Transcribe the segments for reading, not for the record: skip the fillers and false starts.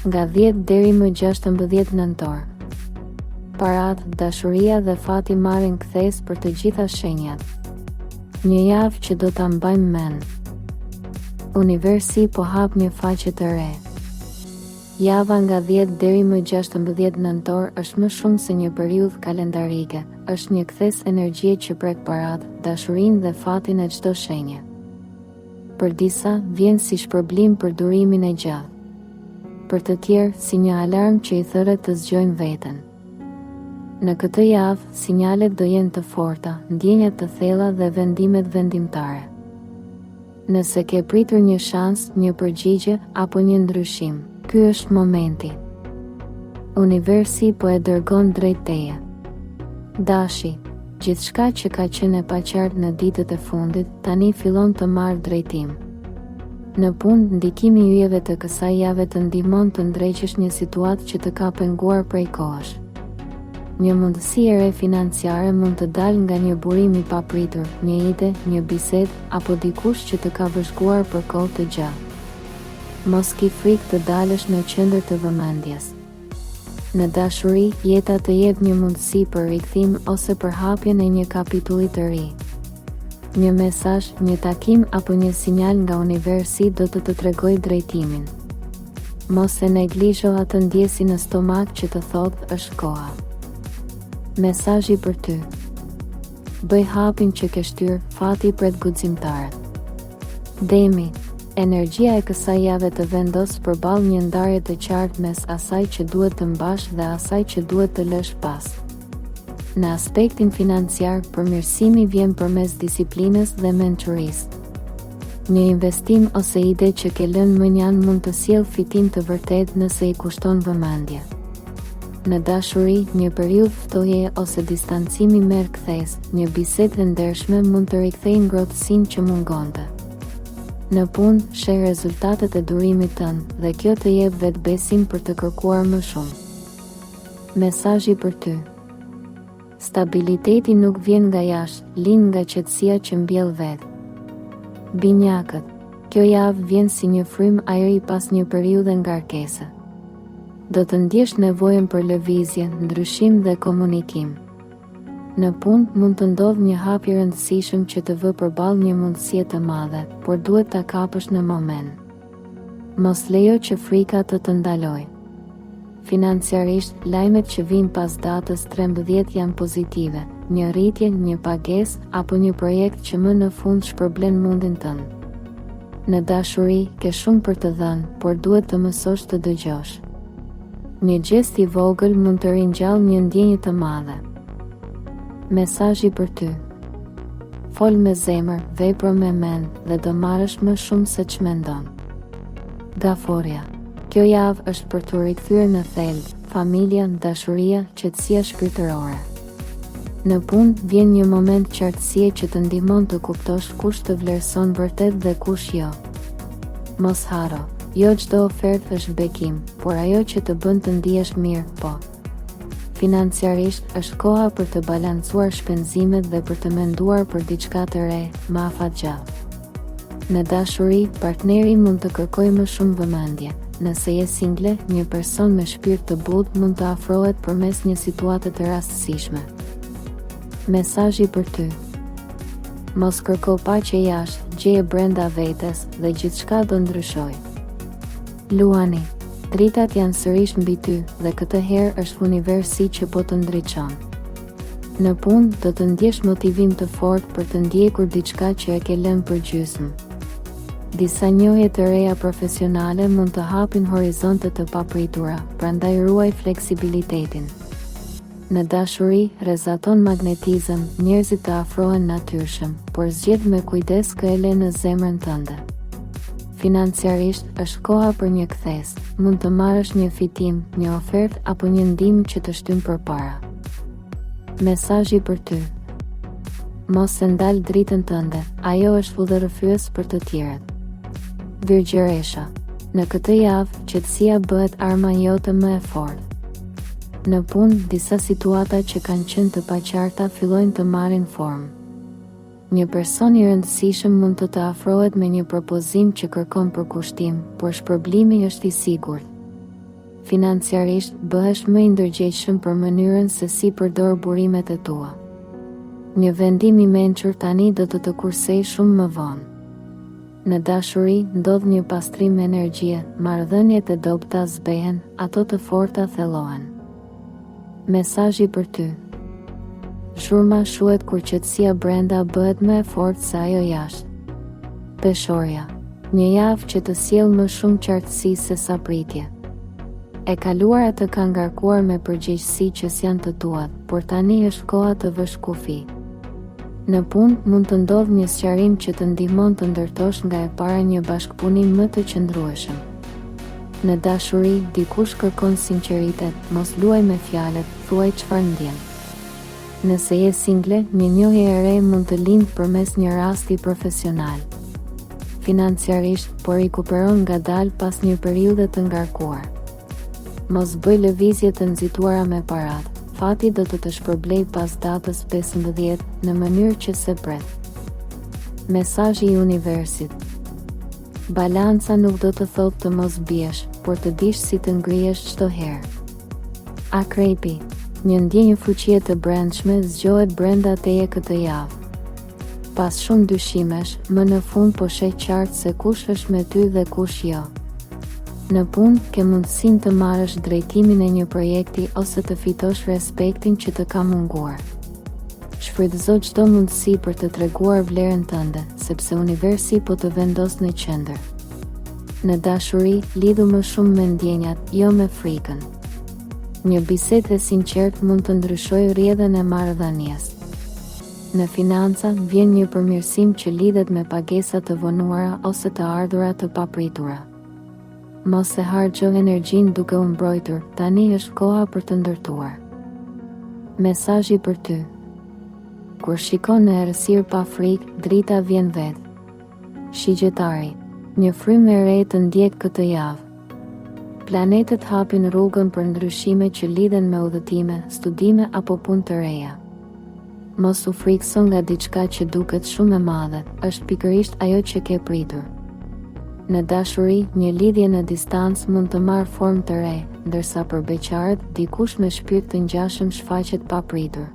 nga 10 deri më 16 nëntor. Paratë, dashuria dhe fati marrin kthes për të gjitha shenjat. Një javë që do ta mbajmë mend. Universi po hap një faqe të re. Java nga 10 deri më 16 nëntor është më shumë se një periudhë kalendarike, është një kthes energjie që prek paratë, dashurinë dhe fatin e çdo shenje. Për disa, vjen si shpërblim për durimin e gjatë. Për të tjerë, si një alarm që i thërret të zgjojnë veten. Në këtë javë, sinjalet do jenë të forta, ndjenjat të thella dhe vendimet vendimtare. Nëse ke pritur një shans, një përgjigje apo një ndryshim, ky është momenti. Universi po e dërgon drejt teje. Dashi, gjithçka që ka qenë e paqartë në ditët e fundit, tani fillon të marrë drejtim. Në punë, ndikimi i yjeve të kësaj jave të ndihmon të ndreqësh një situatë që të ka penguar prej kohësh. Një mundësi e re financiare mund të dalë nga një burim i papritur, një ide, një bisedë apo dikush që të ka vëzhguar për kohë të gjatë. Mos ki frikë të dalësh në qendër të vëmendjes. Në dashuri, jeta të jep një mundësi për rikthim ose për hapjen e një kapitulli të ri. Një mesazh, një takim apo një sinjal nga universi do të tregojë drejtimin. Mos e neglizho atë ndjesi në stomak që të thotë është koha. Mesazhi për ty. Bëj hapin që ke shtyr, fati pret guximtarët. Demi, energjia e kësaj jave të vendos përballë një ndarje të qartë mes asaj që duhet të mbash dhe asaj që duhet të lësh pas. Në aspektin financiar, përmirësimi vjen përmes disiplinës dhe mençurisë. Një investim ose ide që ke lënë mënjan mund të sjellë fitim të vërtetë nëse i kushton vëmendje. Në dashuri, një periudhë ftoje ose distancimi merr kthes, një bisedë e ndershme mund të rikthejë ngrohtësinë që mungonte. Në punë, sheh rezultatet e durimit tënd dhe kjo të jep vetbesim për të kërkuar më shumë. Mesazhi për ty. Stabiliteti nuk vjen nga jashtë, lind nga qetësia që mbjell vetë. Binjakët, kjo javë vjen si një frym ajri pas një periudhe ngarkese. Do të ndjesh nevojën për lëvizje, ndryshim dhe komunikim. Në punë mund të ndodhë një hap i rëndësishëm që të vë përballë një mundësie të madhe, por duhet ta kapësh në moment. Mos lejo që frika të ndalojë. Financiarisht, lajmet që vijnë pas datës 13 janë pozitive, një rritje, një pagesë apo një projekt që më në fund shpërblen mundin tënd. Në dashuri, ke shumë për të dhënë, por duhet të mësosh të dëgjosh. Një gjest i vogël mund të ringjallë një ndjenjë të madhe. Mesazhi për ty. Fol me zemër, vepro me mend dhe do marrësh më shumë se ç'mendon. Gaforia. Kjo javë është për të rikthyer në thelb, familja, dashuria, qetësia shpirtërore. Në punë vjen një moment qartësie që të ndihmon të kuptosh kush të vlerëson vërtet dhe kush jo. Mos haro. Jo çdo ofertë është bekim, por ajo që të bën të ndihesh mirë, po. Financiarisht, është koha për të balancuar shpenzimet dhe për të menduar për diçka të re, më afatgjallë. Në dashuri, partneri mund të kërkojë më shumë vëmendje. Nëse je single, një person me shpirt të butë mund të afrohet përmes një situate të rastësishme. Mesazhi për ty. Mos kërko paqe jashtë, gjeje brenda vetes dhe gjithçka do ndryshojë. Luani, dritat janë sërish mbi ty dhe këtë herë është universi që po të ndriçon. Në punë do të ndjesh motivim të fortë për të ndjekur diçka që e ke lënë për gjysmë. Disa njohje të reja profesionale mund të hapin horizonte të papritura, prandaj ruaj fleksibilitetin. Në dashuri, rrezaton magnetizëm, njerëzit të afrohen natyrshëm, por zgjedh me kujdes kë e le në zemrën tënde. Financiarisht, është koha për një kthes, mund të marrësh një fitim, një ofertë apo një ndihmë që të shtyn përpara. Mesazhi për ty. Mos e ndal dritën tënde, ajo është udhërrëfyes për të tjerët. Virgjëresha. Në këtë javë, qetësia bëhet arma jote më e fortë. Në punë, disa situata që kanë qenë të paqarta fillojnë të marrin formë. Një person i rëndësishëm mund të afrohet me një propozim që kërkon përkushtim, por shpërblimi është i sigurt. Financiarisht bëhesh më i ndërgjegjshëm për mënyrën se si përdor burimet e tua. Një vendim i mençur tani do të kursej shumë më vonë. Në dashuri ndodh një pastrim energjie, marrëdhëniet e dobta zbehen, ato të forta thellohen. Mesazhi për ty. Zhurma shuhet kur qetësia brenda bëhet më e fortë se ajo jashtë. Peshorja. Një javë që të sjell më shumë qartësi se sa pritje. E kaluara të ka ngarkuar me përgjegjësi që s'janë të tuat, por tani është koha të vësh kufi. Në punë mund të ndodhë një sqarim që të ndihmon të ndërtosh nga e para një bashkëpunim më të qëndrueshëm. Në dashuri, dikush kërkon sinqeritet, mos luaj me fjalët, thuaj çfarë ndjen. Nëse je single, një njohje e re mund të lindë përmes një rasti profesional. Financiarisht, por rikuperon ngadalë pas një periudhe të ngarkuar. Mos bëj lëvizje të nxituara me paratë. Fati do të shpërblej pas datës 15 në mënyrë që se pret. Mesazhi i universit. Balanca nuk do të thotë të mos biesh, por të dish si të ngrihesh çdo herë. Akrepi. Një ndjenjë fuqie të brendshme zgjohet brenda teje këtë javë. Pas shumë dyshimesh, më në fund po sheh qartë se kush është me ty dhe kush jo. Në punë, ke mundësinë të marrësh drejtimin e një projekti ose të fitosh respektin që të ka munguar. Shfrytëzo çdo mundësi për të treguar vlerën tënde, sepse universi po të vendos në qendër. Në dashuri, lidhu më shumë me ndjenjat, jo me frikën. Një bisedë e sinqertë mund të ndryshojë rrjedhën e marrëdhënies. Në financa, vjen një përmirësim që lidhet me pagesa të vonuara ose të ardhura të papritura. Mos e harxho energjinë duke u mbrojtur, tani është koha për të ndërtuar. Mesazhi për ty. Kur shikon në errësirë pa frikë, drita vjen vetë. Shigjetari. Një frymë e re të ndjek këtë javë. Planetet hapin rrugën për ndryshime që lidhen me udhëtime, studime apo punë të reja. Mos u frikëso nga diçka që duket shumë e madhe, është pikërisht ajo që ke pritur. Në dashuri, një lidhje në distancë mund të marrë formë të re, ndërsa për beqarët, dikush me shpirt të ngjashëm shfaqet pa pritur.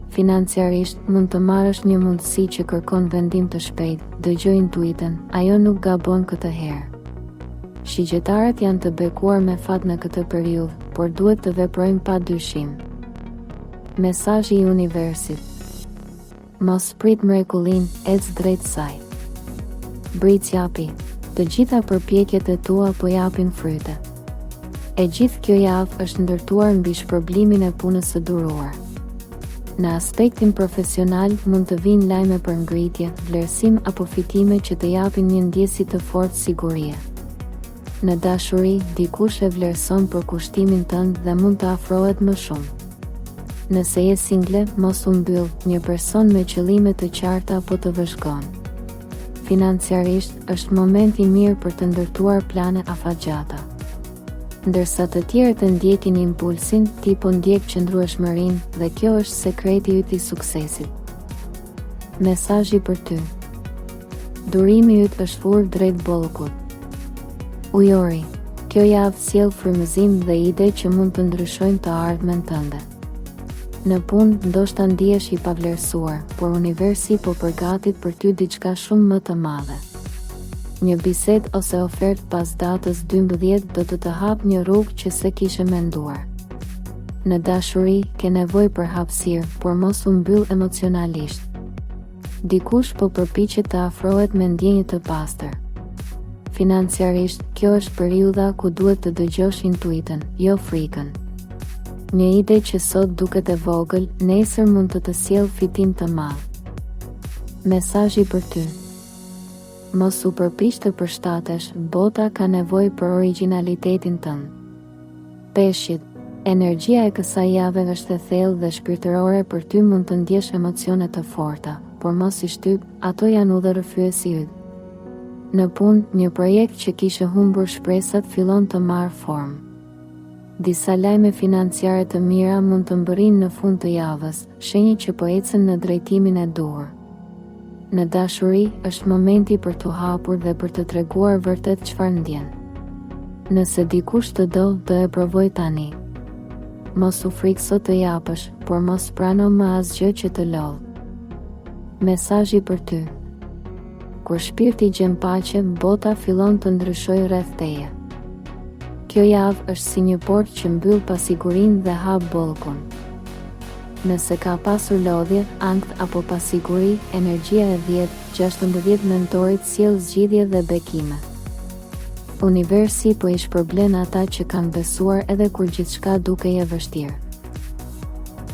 Financiarisht, mund të marrësh një mundësi që kërkon vendim të shpejtë, dëgjoj intuitën, ajo nuk gabon këtë herë. Shigjetarët janë të bekuar me fat në këtë periudhë, por duhet të veprojnë pa dyshim. Mesazhi i universit. Mos prit mrekullinë, ec drejt saj. Bric japi. Të gjitha përpjekjet e tua po japin fryte. E gjithë kjo javë është ndërtuar mbi shpërblimin e punës së duruar. Në aspektin profesional mund të vinë lajme për ngritje, vlerësim apo fitime që të japin një ndjesi të fortë sigurie. Në dashuri, dikush e vlerëson për kushtimin tënd dhe mund të afrohet më shumë. Nëse je single, mos u mbyll, një person me qëllime të qarta po të vëzhgon. Financiarisht, është moment i mirë për të ndërtuar plane afatgjata. Ndërsa të tjerët e ndjekin impulsin, ti po ndjek qëndrueshmërinë dhe kjo është sekreti yt i suksesit. Mesazhi për ty. Durimi yt është fur drejt bollukut. Ujori. Kjo javë sjell frymëzim dhe ide që mund të ndryshojnë të ardhmen tënde. Në punë, ndoshta ndihesh i pavlerësuar, por universi po përgatit për ty diçka shumë më të madhe. Një bisedë ose ofertë pas datës 12 do të hapë një rrugë që se kishe menduar. Në dashuri, ke nevojë për hapësirë, por mos u mbyll emocionalisht. Dikush po përpiqet të afrohet me ndjenjë të pastër. Financiarisht, kjo është periudha ku duhet të dëgjosh intuitën, jo frikën. Një ide që sot duket e vogël, nesër mund të sjellë fitim të madh. Mesazhi për ty. Mos u përpiq të përshtatesh, bota ka nevojë për origjinalitetin tënd. Peshqit. Energjia e kësaj jave është e thellë dhe shpirtërore, për ty mund të ndjesh emocione të forta, por mos i shtyp, ato janë udhërrëfyesi yt. Në punë, një projekt që kishe humbur shpresat fillon të marrë formë. Disa lajme financiare të mira mund të mbërrinë në fund të javës, shenjë që po ecën në drejtimin e duhur. Në dashuri, është momenti për të hapur dhe për të treguar vërtet çfarë ndjen. Nëse dikush të do, do e provoj tani. Mos u frikso të japësh, por mos prano më asgjë që të lodh. Mesazhi për ty. Kur shpirti gjen paqe, bota fillon të ndryshojë rreth teje. Kjo javë është si një portë që mbyll pasigurinë dhe hap bollkun. Nëse ka pasur lodhje, ankth apo pasiguri, energjia e 10-16 nëntorit sjell zgjidhje dhe bekime. Universi po i shpërblen ata që kanë besuar edhe kur gjithçka dukej e vështirë.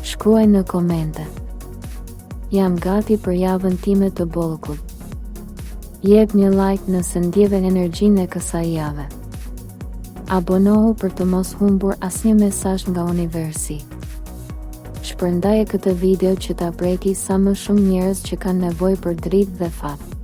Shkruaj në komente. Jam gati për javën time të bollkut. Jep një like nëse ndjeve energjinë e kësaj jave. Abonohu për të mos humbur asnjë mesazh nga universi. Shpërndaje këtë video që ta preki sa më shumë njerëz që kanë nevojë për dritë dhe fat.